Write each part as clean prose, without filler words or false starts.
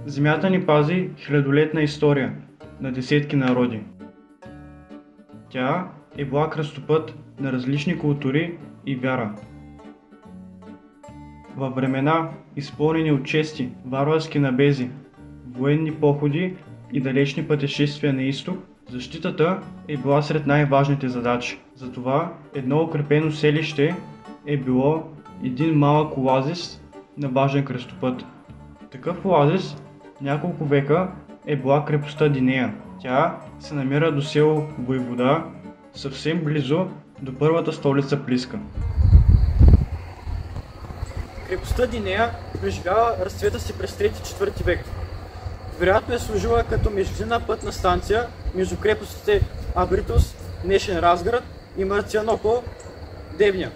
Земята ни пази хилядолетна история на десетки народи. Тя е била кръстопът на различни култури и вяра. Във времена, изпълнени от чести варварски набези, военни походи и далечни пътешествия на изток, защитата е била сред най-важните задачи. Затова едно укрепено селище е било един малък оазис на важен кръстопът. Такъв оазис няколко века е била крепостта Динея. Тя се намира до село Войвода, съвсем близо до първата столица Плиска. Крепостта Динея преживява разцвета си през 3-4 век. Вероятно е служила като междинна пътна станция между крепостите Абритос, днешен Разград, и Марцианопол, Девня.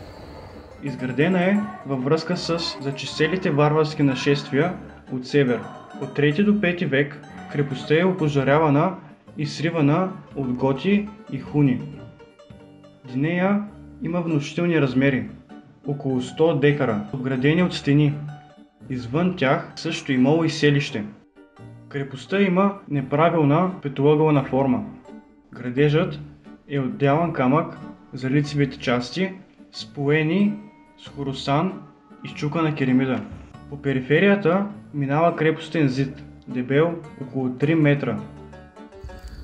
Изградена е във връзка с зачестилите варварски нашествия от север. От 3 до 5 век крепостта е опожарявана и сривана от готи и хуни. Динея има внушителни размери, около 100 декара, обградени от стени. Извън тях също имало и селище. Крепостта има неправилна петоъгълна форма. Градежът е от дялан камък за лицевите части, споени с хоросан и счукана керемида. По периферията минава крепостен зид, дебел около 3 метра.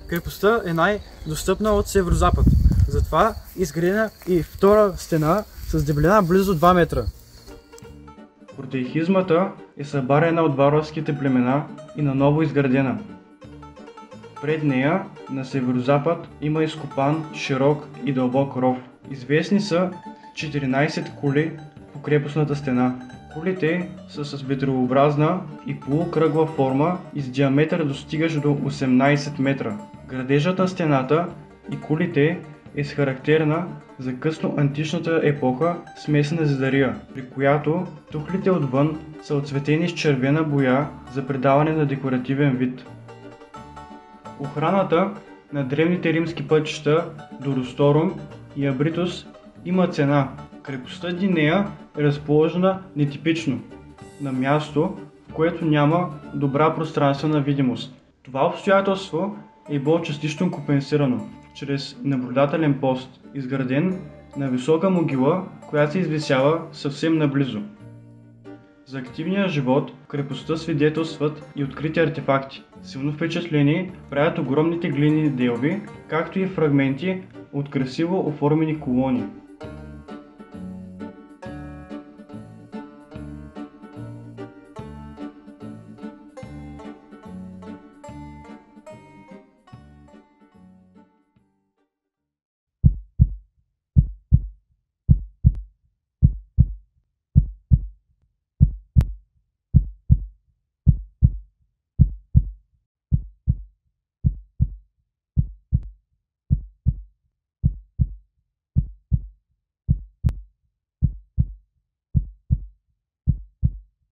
Крепостта е най-достъпна от северозапад, затова изградена и втора стена с дебелина близо 2 метра. Протеихизмата е събарена от варварските племена и наново изградена. Пред нея, на северозапад, има изкопан широк и дълбок ров. Известни са 14 кули по крепостната стена. Кулите са с ветрообразна и полукръгла форма и с диаметър достигащ до 18 метра. Градежът на стената и кулите е с характерна за късно античната епоха смесена зидария, при която тухлите отвън са отцветени с червена боя за придаване на декоративен вид. Охраната на древните римски пътища до Росторум и Абритос има цена. Крепостта Динея е разположена нетипично, на място, в което няма добра пространствена видимост. Това обстоятелство е било частично компенсирано чрез наблюдателен пост, изграден на висока могила, която се извисява съвсем наблизо. За активния живот в крепостта свидетелстват и открити артефакти. Силно впечатление правят огромните глинени делби, както и фрагменти от красиво оформени колони.